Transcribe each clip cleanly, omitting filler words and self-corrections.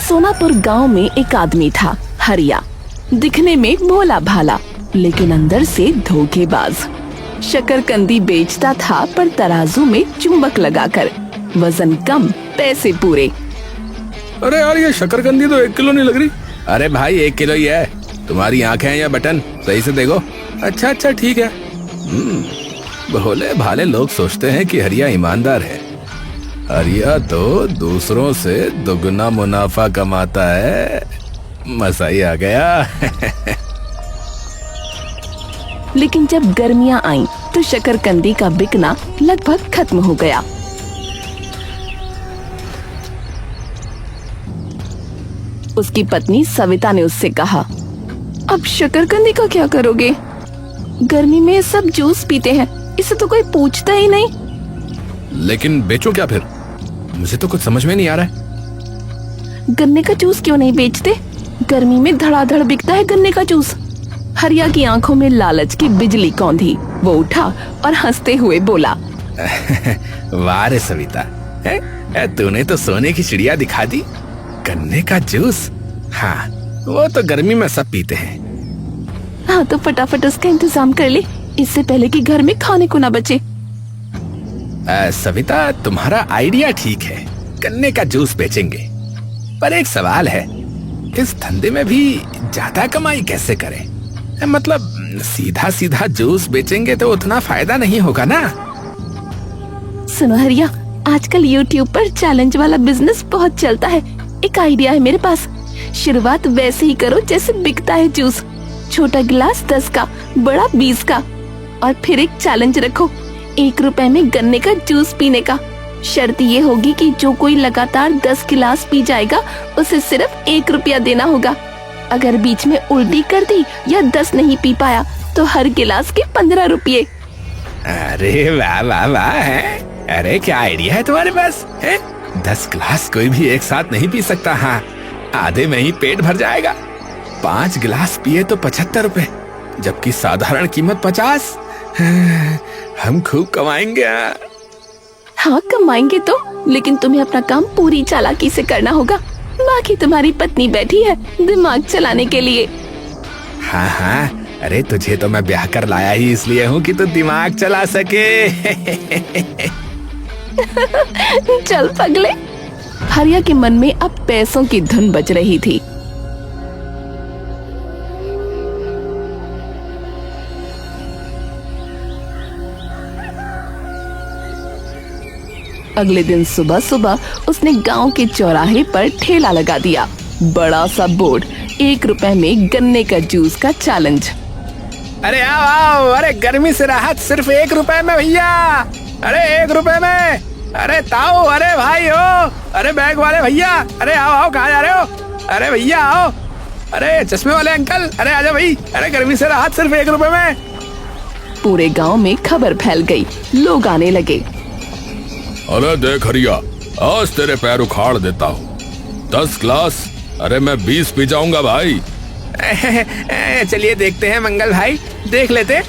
सोनापुर गांव में एक आदमी था, हरिया। दिखने में भोला भाला, लेकिन अंदर से धोखेबाज। शकरकंदी बेचता था, पर तराजू में चुंबक लगाकर। वजन कम, पैसे पूरे। अरे यार, ये शकरकंदी तो 1 किलो नहीं लग रही। अरे भाई 1 किलो ही है। तुम्हारी आंखें हैं या बटन, सही से देखो। अच्छा अच्छा ठीक है। भोले भाले लोग सोचते हैं कि हरिया ईमानदार है। हरिया तो दूसरों से दुगना मुनाफा कमाता है। मजा ही आ गया। लेकिन जब गर्मियां आईं, तो शकरकंदी का बिकना लगभग खत्म हो गया। उसकी पत्नी सविता ने उससे कहा, अब शकरकंदी का क्या करोगे? गर्मी में सब जूस पीते हैं, इसे तो कोई पूछता ही नहीं। लेकिन बेचो क्या फिर? मुझे तो कुछ समझ में नहीं आ रहा है। गन्ने का जूस क्यों नहीं बेचते? गर्मी में धड़ाधड़ बिकता है गन्ने का जूस। हरिया की आंखों में लालच की बिजली कौंधी। वो उठा और हंसते हुए बोला, वाह रे सविता, तूने तो सोने की चिड़िया दिखा दी। गन्ने का जूस, हाँ वो तो गर्मी में सब पीते हैं। हाँ तो फटाफट उसका इंतजाम कर ले, इससे पहले कि घर में खाने को ना बचे। सविता, तुम्हारा आइडिया ठीक है, गन्ने का जूस बेचेंगे। पर एक सवाल है, इस धंधे में भी ज्यादा कमाई कैसे करें? मतलब सीधा सीधा जूस बेचेंगे तो उतना फायदा नहीं होगा ना। सुनो हरिया, आजकल YouTube पर चैलेंज वाला बिजनेस बहुत चलता है। एक आइडिया है मेरे पास। शुरुआत वैसे ही करो जैसे बिकता है जूस। छोटा गिलास 10 का, बड़ा 20 का। और फिर एक चैलेंज रखो, 1 रुपए में गन्ने का जूस पीने का। शर्त ये होगी कि जो कोई लगातार 10 गिलास पी जाएगा, उसे सिर्फ 1 रुपया देना होगा। अगर बीच में उल्टी कर दी या 10 नहीं पी पाया, तो हर गिलास के 15 रुपये। अरे वाह वाह वाह, अरे क्या आइडिया है तुम्हारे पास है? 10 गिलास कोई भी एक साथ नहीं पी सकता। हाँ, आधे में ही पेट भर जाएगा। 5 गिलास पिए तो 75 रुपए, जबकि साधारण कीमत 50। हम खूब कमाएंगे। हाँ कमाएंगे तो, लेकिन तुम्हें अपना काम पूरी चालाकी से करना होगा। बाकी तुम्हारी पत्नी बैठी है दिमाग चलाने के लिए। हाँ हाँ, अरे तुझे तो मैं ब्याह कर लाया ही इसलिए हूँ कि तू दिमाग चला सके। चल पगले। हरिया के मन में अब पैसों की धुन बज रही थी। अगले दिन सुबह सुबह उसने गांव के चौराहे पर ठेला लगा दिया। बड़ा सा बोर्ड, 1 रुपए में गन्ने का जूस का चैलेंज। अरे आओ आओ, अरे गर्मी से राहत सिर्फ 1 रुपए में भैया। अरे 1 रुपए में, अरे ताऊ, अरे भाई हो, अरे बैग वाले भैया, अरे आओ आओ, कहाँ जा रहे हो? अरे भैया आओ, अरे चश्मे वाले अंकल, अरे आजा भाई, अरे गर्मी से राहत सिर्फ 1 रुपए में। पूरे गांव में खबर फैल गई, लोग आने लगे। अरे देख हरिया, आज तेरे पैर उखाड़ देता हूँ। 10 गिलास, अरे मैं 20 पी जाऊंगा भाई। चलिए देखते हैं मंगल भाई, देख लेते।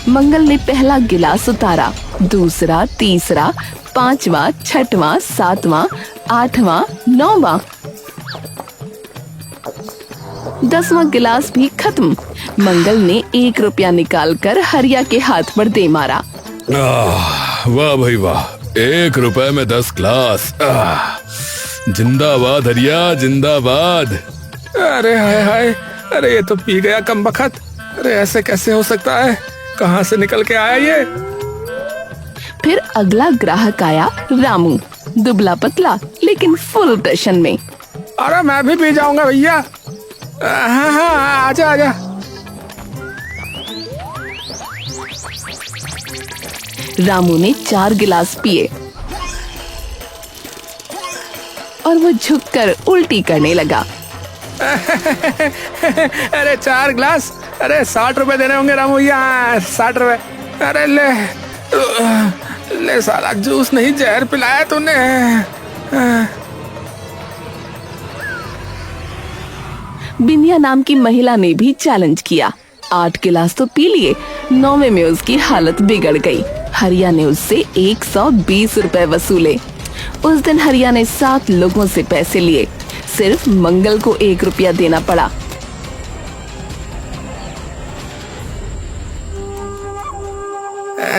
मंगल ने पहला गिलास उतारा, दूसरा, तीसरा, 5वां, 6वां, 7वां, 8वां, 9वां, 10वां गिलास भी खत्म। मंगल ने 1 रुपया निकालकर हरिया के हाथ पर दे मारा। वाह भाई वाह, 1 रुपए में 10 गिलास। जिंदाबाद हरिया, जिंदाबाद। अरे हाय हाय, अरे ये तो पी गया कमबख्त। अरे ऐसे कैसे हो सकता है? कहाँ से निकल के आया ये? फिर अगला ग्राहक आया, रामू, दुबला पतला लेकिन फुल टशन में। अरे मैं भी पी जाऊंगा भैया। हाँ हाँ, आजा आजा। रामू ने 4 गिलास पिए और वो झुककर उल्टी करने लगा। अरे 4 गिलास, अरे 60 रुपए देने होंगे रामू भैया। 60 रुपए। अरे ले ले साला, जूस नहीं जहर पिलाया तूने। बिंदिया नाम की महिला ने भी चैलेंज किया। 8 गिलास तो पी लिए, 9वें में उसकी हालत बिगड़ गई। हरिया ने उससे 120 रुपए वसूले। उस दिन हरिया ने 7 लोगों से पैसे लिए, सिर्फ मंगल को 1 रुपया देना पड़ा।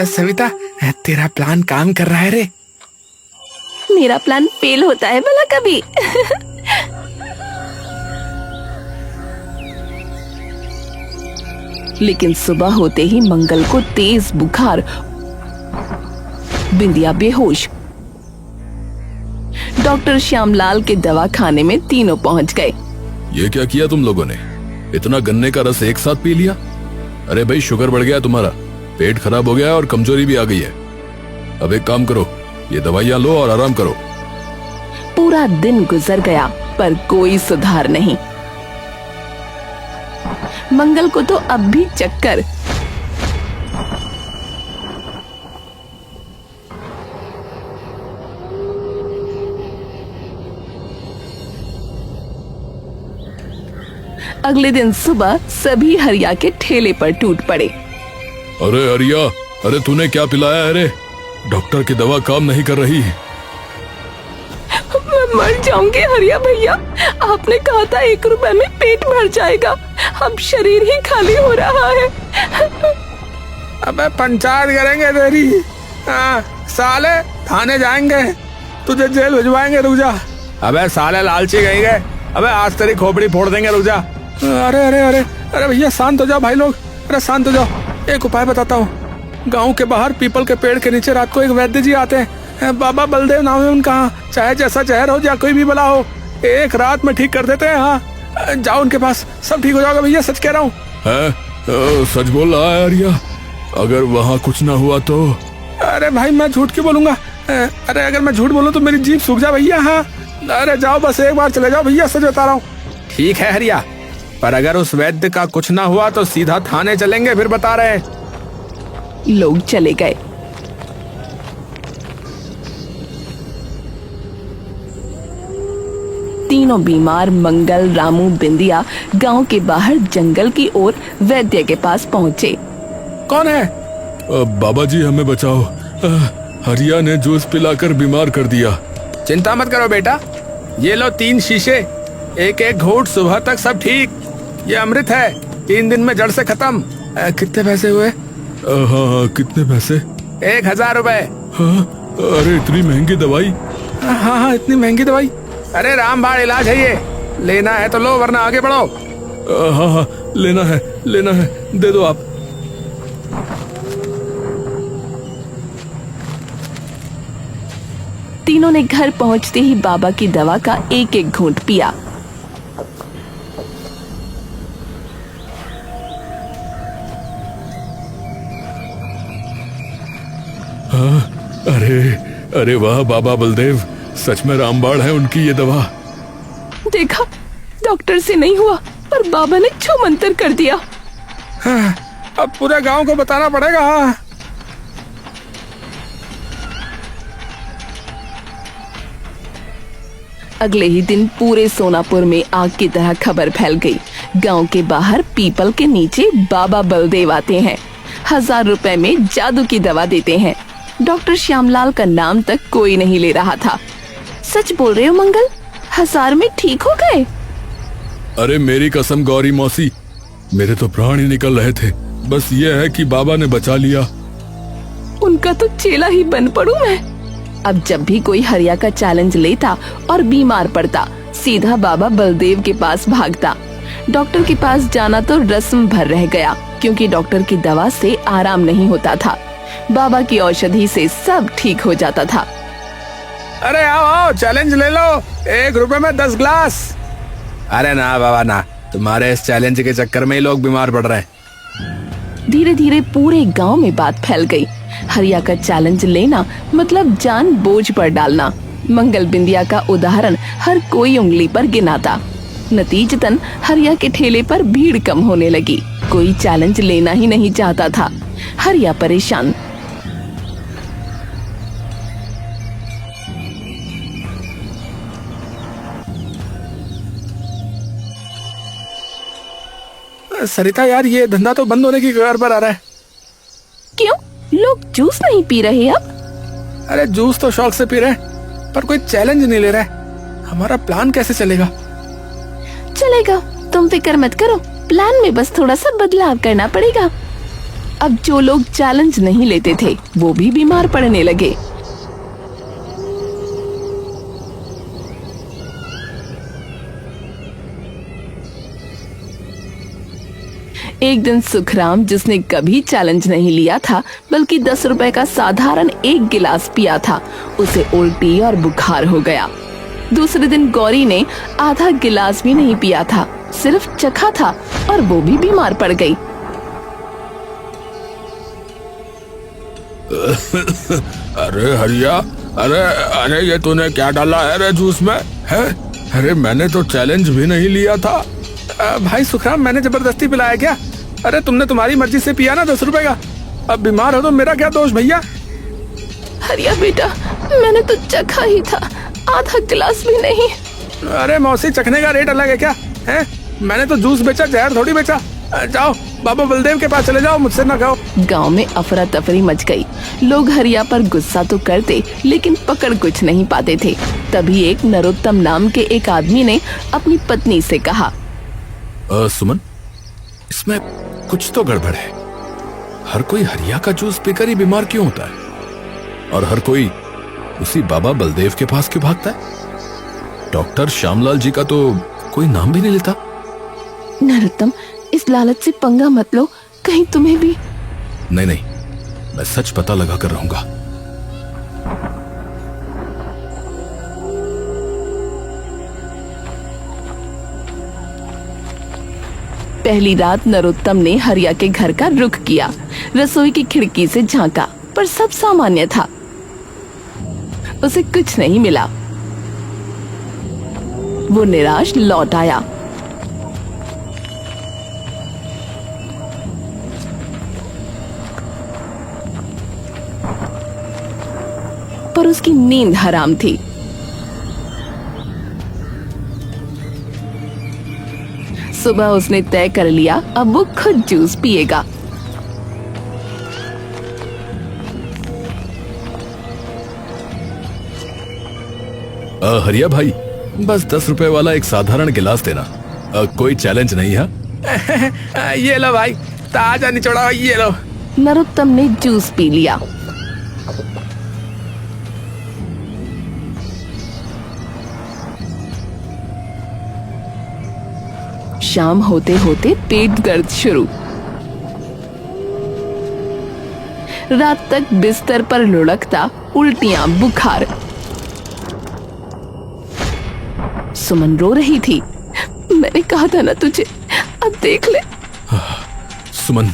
सविता, तेरा प्लान काम कर रहा है रे। मेरा प्लान फेल होता है भला कभी? लेकिन सुबह होते ही मंगल को तेज बुखार, बिंदिया बेहोश। डॉक्टर श्यामलाल के दवाखाने में तीनों पहुंच गए। ये क्या किया तुम लोगों ने? इतना गन्ने का रस एक साथ पी लिया? अरे भाई, शुगर बढ़ गया तुम्हारा, पेट खराब हो गया और कमजोरी भी आ गई है। अब एक काम करो, ये दवाइयां लो और आराम करो। पूरा दिन गुजर गया पर कोई सुधार नहीं। मंगल को तो अब भी चक्कर। अगले दिन सुबह सभी हरिया के ठेले पर टूट पड़े। अरे हरिया, अरे तूने क्या पिलाया है रे? डॉक्टर की दवा काम नहीं कर रही। मैं मर जाऊंगी हरिया भैया, आपने कहा था 1 रुपए में पेट भर जाएगा, अब शरीर ही खाली हो रहा है। अबे पंचायत करेंगे तेरी। साले थाने जाएंगे, तुझे जेल भिजवाएंगे, रुक जा। अबे साले लालची कहीं गए, अबे आज तेरी खोपड़ी फोड़ देंगे, रुक जा। अरे अरे अरे अरे भैया शांत हो जाओ भाई लोग, अरे शांत हो जाओ। एक उपाय बताता हूँ। गांव के बाहर पीपल के पेड़ के नीचे रात को एक वैद्य जी आते हैं, बाबा बलदेव नाम है उनका। चाहे जैसा जहर हो या कोई भी बला हो, एक रात में ठीक कर देते हैं। हाँ, जाओ उनके पास, सब ठीक हो जाएगा भैया, सच कह रहा हूँ। सच बोल रहा है हरिया? अगर वहाँ कुछ ना हुआ तो? अरे भाई मैं झूठ क्यों बोलूंगा? अरे अगर मैं झूठ बोलूँ तो मेरी जीभ सूख जा भैया। हाँ, अरे जाओ बस एक बार चले जाओ भैया, सच बता रहा हूँ। ठीक है हरिया, पर अगर उस वैद्य का कुछ ना हुआ तो सीधा थाने चलेंगे, फिर बता रहे हैं। लोग चले गए। तीनों बीमार मंगल, रामू, बिंदिया गांव के बाहर जंगल की ओर वैद्य के पास पहुंचे। कौन है? बाबा जी हमें बचाओ, हरिया ने जूस पिलाकर बीमार कर दिया। चिंता मत करो बेटा, ये लो 3 शीशे, एक एक घूंट, सुबह तक सब ठीक। ये अमृत है, 3 दिन में जड़ से खत्म। कितने पैसे हुए? हाँ, कितने पैसे? 1000 रुपए। हाँ, अरे इतनी महंगी दवाई? हाँ, इतनी महंगी दवाई? अरे रामबाण इलाज है ये, लेना है तो लो वरना आगे बढ़ो। हाँ, लेना है, दे दो आप। तीनों ने घर पहुंचते ही बाबा की दवा का एक एक घूंट पिया। अरे वाह बाबा बलदेव, सच में रामबाण है उनकी ये दवा। देखा, डॉक्टर से नहीं हुआ पर बाबा ने छू मंतर कर दिया। हाँ, अब पूरे गांव को बताना पड़ेगा। अगले ही दिन पूरे सोनापुर में आग की तरह खबर फैल गई। गांव के बाहर पीपल के नीचे बाबा बलदेव आते हैं, 1000 रुपए में जादू की दवा देते हैं। डॉक्टर श्यामलाल का नाम तक कोई नहीं ले रहा था। सच बोल रहे हो मंगल, 1000 में ठीक हो गए? अरे मेरी कसम गौरी मौसी, मेरे तो प्राण ही निकल रहे थे। बस ये है कि बाबा ने बचा लिया। उनका तो चेला ही बन पड़ूं मैं। अब जब भी कोई हरिया का चैलेंज लेता और बीमार पड़ता, सीधा बाबा बलदेव के पास भागता। डॉक्टर के पास जाना तो रस्म भर रह गया, क्योंकि डॉक्टर की दवा से आराम नहीं होता था। बाबा की औषधि से सब ठीक हो जाता था। अरे आओ चैलेंज ले लो, 1 रुपए में 10 ग्लास। अरे ना बाबा ना, तुम्हारे इस चैलेंज के चक्कर में ही लोग बीमार पड़ रहे हैं। धीरे धीरे पूरे गांव में बात फैल गई। हरिया का चैलेंज लेना मतलब जान बोझ पर डालना। मंगल, बिंदिया का उदाहरण हर कोई उंगली पर गिनाता। नतीजतन हरिया के ठेले पर भीड़ कम होने लगी। कोई चैलेंज लेना ही नहीं चाहता था। हरिया परेशान। सरिता यार, ये धंधा तो बंद होने की कगार पर आ रहा है। क्यों? लोग जूस नहीं पी रहे अब? अरे जूस तो शौक से पी रहे हैं, पर कोई चैलेंज नहीं ले रहा है। हमारा प्लान कैसे चलेगा? चलेगा, तुम फिक्र मत करो। प्लान में बस थोड़ा सा बदलाव करना पड़ेगा। अब जो लोग चैलेंज नहीं लेते थे वो भी बीमार पड़ने लगे। एक दिन सुखराम, जिसने कभी चैलेंज नहीं लिया था बल्कि 10 रुपए का साधारण एक गिलास पिया था, उसे उल्टी और बुखार हो गया। दूसरे दिन गौरी ने आधा गिलास भी नहीं पिया था, सिर्फ चखा था और वो भी बीमार पड़ गई। अरे हरिया, अरे अरे ये तूने क्या डाला है रे जूस में? है? अरे मैंने तो चैलेंज भी नहीं लिया था। भाई सुखराम, मैंने जबरदस्ती पिलाया क्या? अरे तुमने तुम्हारी मर्जी से पिया ना 10 रुपए का। अब बीमार हो तो मेरा क्या दोष भैया? हरिया बेटा, मैंने तो चखा ही था, आधा गिलास भी नहीं। अरे मौसी, चखने का रेट अलग है क्या? है? मैंने तो जूस बेचा, जहर थोड़ी बेचा। जाओ बाबा बलदेव के पास चले जाओ, मुझसे ना खाओ। गांव में अफरा तफरी मच गई। लोग हरिया पर गुस्सा तो करते लेकिन पकड़ कुछ नहीं पाते थे। तभी एक नरोत्तम नाम के एक आदमी ने अपनी पत्नी से कहा, सुमन, इसमें कुछ तो गड़बड़ है। हर कोई हरिया का जूस पीकर ही बीमार क्यों होता है, और हर कोई उसी बाबा बलदेव के पास क्यों भागता है? डॉक्टर श्यामलाल जी का तो कोई नाम भी नहीं लेता। नरोत्तम, इस लालच से पंगा मत लो, कहीं तुम्हें भी। नहीं नहीं, मैं सच पता लगा कर रहूंगा। पहली रात नरोत्तम ने हरिया के घर का रुख किया। रसोई की खिड़की से झांका, पर सब सामान्य था। उसे कुछ नहीं मिला। वो निराश लौट आया। पर उसकी नींद हराम थी। सुबह उसने तय कर लिया, अब वो खुद जूस पिएगा। हरिया भाई, बस 10 रुपए वाला एक साधारण गिलास देना। कोई चैलेंज नहीं है। ये लो भाई, ताजा निचोड़ा, ये लो। नरोत्तम ने जूस पी लिया। शाम होते होते पेट दर्द शुरू। रात तक बिस्तर पर लुढ़कता, उल्टियां, बुखार। सुमन रो रही थी। मैंने कहा था ना तुझे, अब देख ले। सुमन,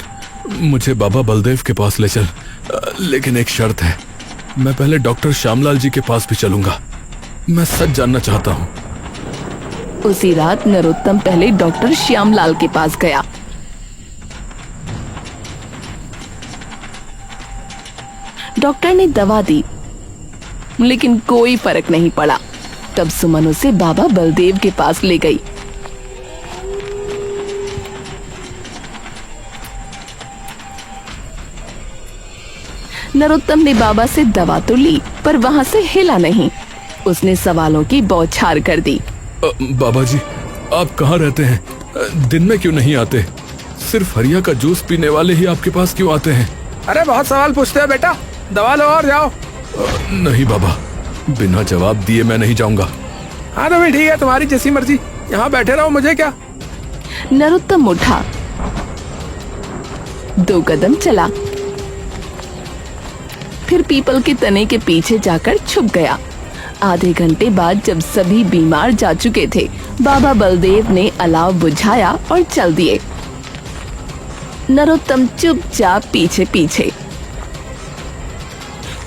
मुझे बाबा बलदेव के पास ले चल, लेकिन एक शर्त है। मैं पहले डॉक्टर श्यामलाल जी के पास भी चलूंगा। मैं सच जानना चाहता हूँ। उसी रात नरोत्तम पहले डॉक्टर श्यामलाल के पास गया। डॉक्टर ने दवा दी, लेकिन कोई फर्क नहीं पड़ा। तब सुमन उसे बाबा बलदेव के पास ले गई। नरोत्तम ने बाबा से दवा तो ली, पर वहां से हिला नहीं। उसने सवालों की बौछार कर दी। बाबा जी, आप कहाँ रहते हैं? दिन में क्यों नहीं आते? सिर्फ हरिया का जूस पीने वाले ही आपके पास क्यों आते हैं? अरे बहुत सवाल पूछते हो बेटा, दवा लो और जाओ। नहीं बाबा, बिना जवाब दिए मैं नहीं जाऊंगा। हाँ तो भी ठीक है, तुम्हारी जैसी मर्जी, यहाँ बैठे रहो, मुझे क्या। नरोत्तम उठा, 2 कदम चला, फिर पीपल के तने के पीछे जाकर छुप गया। आधे घंटे बाद जब सभी बीमार जा चुके थे, बाबा बलदेव ने अलाव बुझाया और चल दिए। नरोत्तम चुपचाप पीछे पीछे।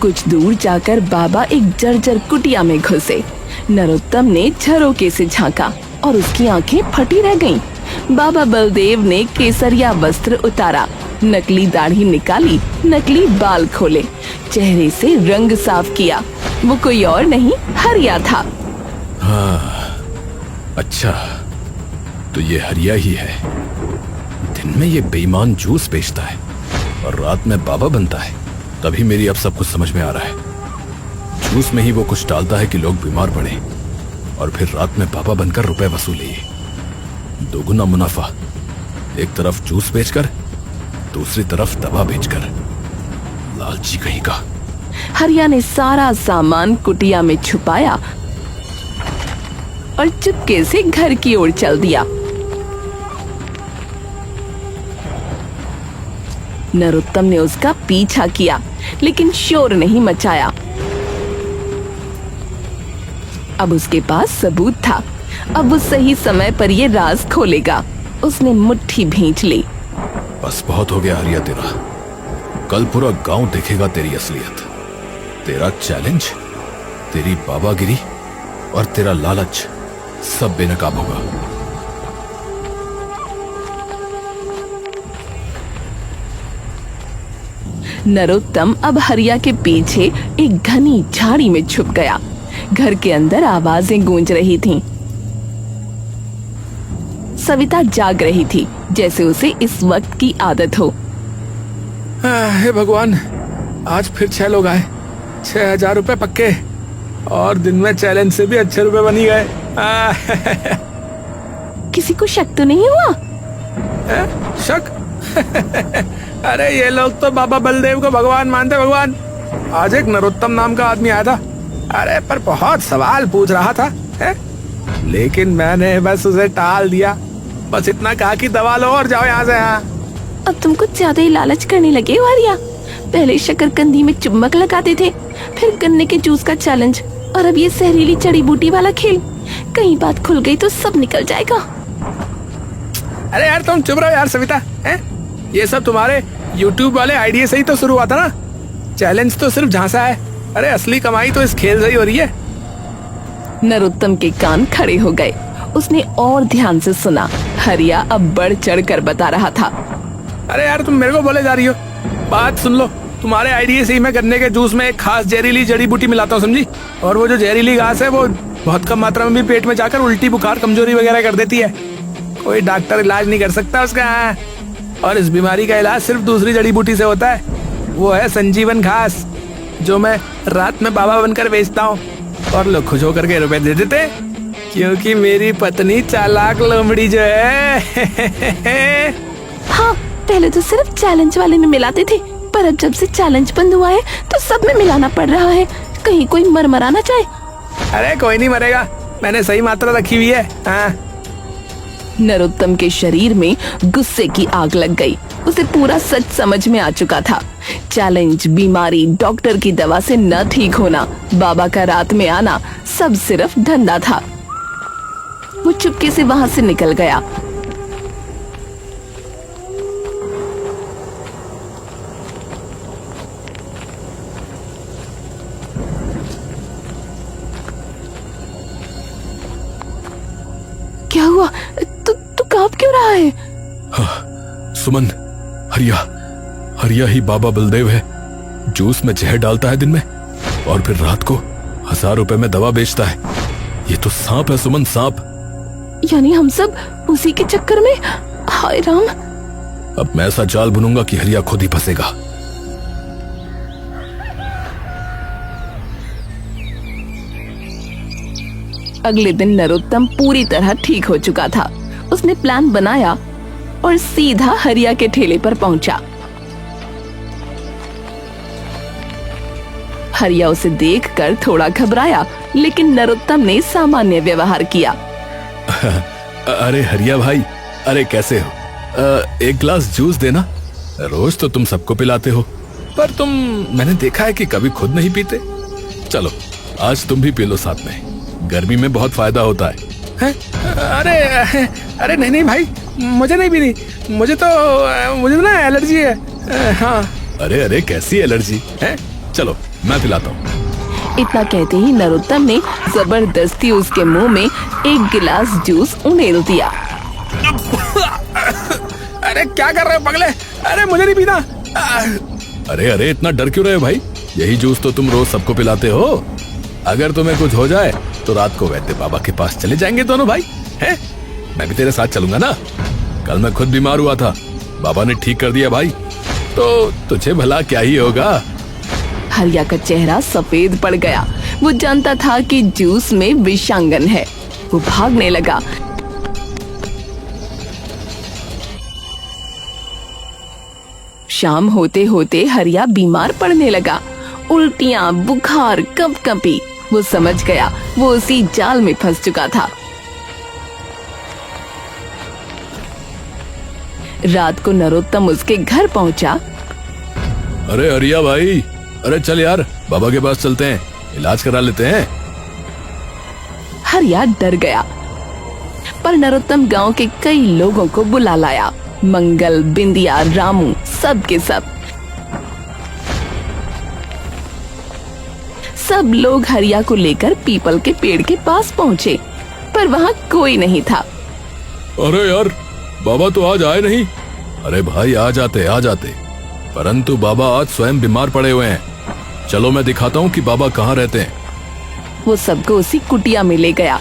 कुछ दूर जाकर बाबा एक जर्जर कुटिया में घुसे। नरोत्तम ने झरोके से झांका और उसकी आंखें फटी रह गईं। बाबा बलदेव ने केसरिया वस्त्र उतारा, नकली दाढ़ी निकाली, नकली बाल खोले, चेहरे से रंग साफ किया। वो कोई और नहीं, हरिया था। हाँ, अच्छा, तो ये हरिया ही है। दिन में ये बेईमान जूस बेचता है और रात में बाबा बनता है। तभी मेरी अब सब कुछ समझ में आ रहा है। जूस में ही वो कुछ डालता है कि लोग बीमार पड़े और फिर रात में बाबा बनकर रुपए वसूले। दोगुना मुनाफा, एक तरफ जूस बेचकर, दूसरी तरफ दवा बेचकर। लालची कहीं का। हरिया ने सारा सामान कुटिया में छुपाया और चुपके से घर की ओर चल दिया। नरोत्तम ने उसका पीछा किया लेकिन शोर नहीं मचाया। अब उसके पास सबूत था। अब वो सही समय पर ये राज खोलेगा। उसने मुट्ठी भींच ली। बस बहुत हो गया हरिया तेरा। कल पूरा गांव देखेगा तेरी असलियत। तेरा चैलेंज, तेरी बाबागिरी और तेरा लालच सब बेनकाब होगा। नरोत्तम अब हरिया के पीछे एक घनी झाड़ी में छुप गया। घर के अंदर आवाजें गूंज रही थीं। सविता जाग रही थी जैसे उसे इस वक्त की आदत हो। हे भगवान, आज फिर 6 लोग आए। 6,000 रुपए पक्के और दिन में चैलेंज से भी अच्छे रुपए बनी गए। किसी को शक तो नहीं हुआ? शक? अरे ये लोग तो बाबा बलदेव को भगवान मानते। भगवान। आज एक नरोत्तम नाम का आदमी आया था। अरे पर बहुत सवाल पूछ रहा था है? लेकिन मैंने बस उसे टाल दिया। बस इतना कहा कि दवा लो और जाओ यहाँ से। हाँ, अब तुम कुछ ज्यादा ही लालच करने लगे हो हरिया। पहले शकरकंदी में चुम्बक लगाते थे, फिर गन्ने के जूस का चैलेंज, और अब ये जहरीली जड़ी बूटी वाला खेल। कहीं बात खुल गई तो सब निकल जाएगा। अरे यार तुम चुप रहो यार सविता। है? ये सब तुम्हारे YouTube वाले आइडिया से ही तो शुरू हुआ था ना। चैलेंज तो सिर्फ झांसा है। अरे असली कमाई तो इस खेल से ही हो रही है। नरोत्तम के कान खड़े हो गए। उसने और ध्यान से सुना। हरिया अब बढ़ चढ़ कर बता रहा था। अरे यार तुम मेरे को बोले जा रही हो। बात सुन लो। तुम्हारे आइडिया से ही मैं गन्ने के जूस में एक खास जहरीली जड़ी बूटी मिलाता हूँ, समझी? और वो जो जहरीली घास है वो बहुत कम मात्रा में भी पेट में जाकर उल्टी, बुखार, कमजोरी वगैरह कर देती है। कोई डॉक्टर इलाज नहीं कर सकता उसका। और इस बीमारी का इलाज सिर्फ दूसरी जड़ी बूटी से होता है। वो है संजीवन घास, जो मैं रात में बाबा बनकर बेचता हूँ और लोग खुश होकर के रुपए दे देते, क्योंकि मेरी पत्नी चालाक लोमड़ी जो है। हाँ, पहले तो सिर्फ चैलेंज वाले में मिलाते थे, पर अब जब से चैलेंज बंद हुआ है तो सब में मिलाना पड़ रहा है। कहीं कोई मर ना जाए। अरे कोई नहीं मरेगा, मैंने सही मात्रा रखी हुई है। हाँ। नरोत्तम के शरीर में गुस्से की आग लग गई। उसे पूरा सच समझ में आ चुका था। चैलेंज, बीमारी, डॉक्टर की दवा से न ठीक होना, बाबा का रात में आना, सब सिर्फ धंधा था। वो चुपके से वहां से निकल गया। क्या हुआ? तू कांप क्यों रहा है? हाँ, सुमन, हरिया ही बाबा बलदेव है। जूस में जहर डालता है दिन में और फिर रात को 1000 रुपए में दवा बेचता है। ये तो सांप है सुमन, सांप। यानी हम सब उसी के चक्कर में? हाय राम। अब मैं ऐसा जाल बुनूंगा कि हरिया खुद ही फंसेगा। अगले दिन नरोत्तम पूरी तरह ठीक हो चुका था। उसने प्लान बनाया और सीधा हरिया के ठेले पर पहुंचा। हरिया उसे देखकर थोड़ा घबराया, लेकिन नरोत्तम ने सामान्य व्यवहार किया। अरे हरिया भाई, अरे कैसे हो? एक गिलास जूस देना। रोज तो तुम सबको पिलाते हो, पर मैंने देखा है कि कभी खुद नहीं पीते। चलो आज तुम भी पी लो साथ में, गर्मी में बहुत फायदा होता है। अरे नहीं भाई, मुझे नहीं पीनी। मुझे तो ना एलर्जी है। हाँ। अरे कैसी एलर्जी है? चलो मैं पिलाता हूँ। इतना कहते ही नरोत्तम ने जबरदस्ती उसके मुंह में एक गिलास जूस उंडेल दिया। अरे क्या कर रहे हो पगले? अरे मुझे नहीं पीना। अरे इतना डर क्यों रहे हो भाई? यही जूस तो तुम रोज सबको पिलाते हो। अगर तुम्हें कुछ हो जाए तो रात को वैद्य बाबा के पास चले जाएंगे दोनों भाई। हैं? मैं भी तेरे साथ चलूंगा ना। कल मैं खुद बीमार हुआ था, बाबा ने ठीक कर दिया भाई। तो तुझे भला क्या ही होगा? हरिया का चेहरा सफेद पड़ गया। वो जानता था कि जूस में विषांगन है। वो भागने लगा। शाम होते होते हरिया बीमार पड़ने लगा। उल्टियां, बुखार, कंपकंपी। वो समझ गया वो उसी जाल में फंस चुका था। रात को नरोत्तम उसके घर पहुंचा। अरे हरिया भाई, अरे चल यार, बाबा के पास चलते हैं, इलाज करा लेते हैं। हरिया डर गया, पर नरोत्तम गांव के कई लोगों को बुला लाया। मंगल, बिंदिया, रामू, सब के सब लोग हरिया को लेकर पीपल के पेड़ के पास पहुंचे, पर वहां कोई नहीं था। अरे यार, बाबा तो आज आए नहीं। अरे भाई आ जाते, परंतु बाबा आज स्वयं बीमार पड़े हुए हैं। चलो मैं दिखाता हूँ कि बाबा कहाँ रहते हैं। वो सबको उसी कुटिया में ले गया।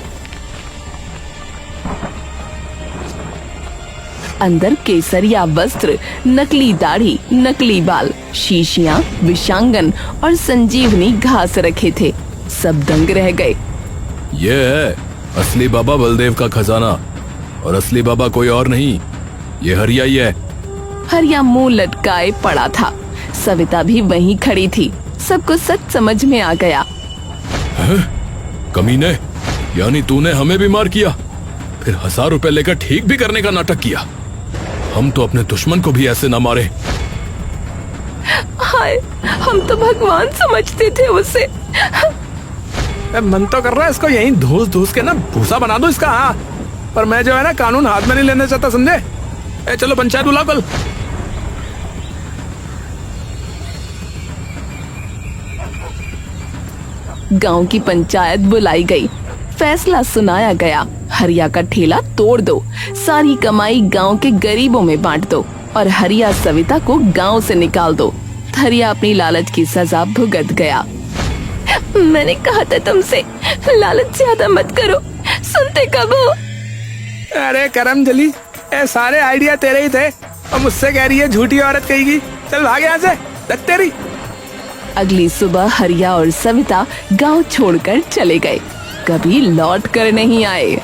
अंदर केसरिया वस्त्र, नकली दाढ़ी, नकली बाल, शीशियां, विषांगन और संजीवनी घास रखे थे। सब दंग रह गए। ये है असली बाबा बलदेव का खजाना, और असली बाबा कोई और नहीं, ये हरिया ही है। हरिया मुंह लटकाए पड़ा था। सविता भी वहीं खड़ी थी। सबको सच समझ में आ गया। कमीने, यानी तूने हमें बीमार किया, फिर 1000 रुपए लेकर ठीक भी करने का नाटक किया। हम तो अपने दुश्मन को भी ऐसे न मारे। हाय, हम तो भगवान समझते थे उसे। मन तो कर रहा है इसको यहीं धूस के ना भूसा बना दो इसका। हाँ, पर मैं जो है ना कानून हाथ में नहीं लेना चाहता, समझे। चलो पंचायत बुलाओ कल। गांव की पंचायत बुलाई गई। फैसला सुनाया गया। हरिया का ठेला तोड़ दो, सारी कमाई गांव के गरीबों में बांट दो और हरिया सविता को गांव से निकाल दो। हरिया अपनी लालच की सजा भुगत गया। मैंने कहा था तुमसे, लालच ज्यादा मत करो, सुनते कब हो? अरे करमजली, ये सारे आइडिया तेरे ही थे और मुझसे कह रही है झूठी औरत कहेगी। चल भाग यहाँ से, लग तेरी। अगली सुबह हरिया और सविता गांव छोड़कर चले गए। कभी लौट कर नहीं आए।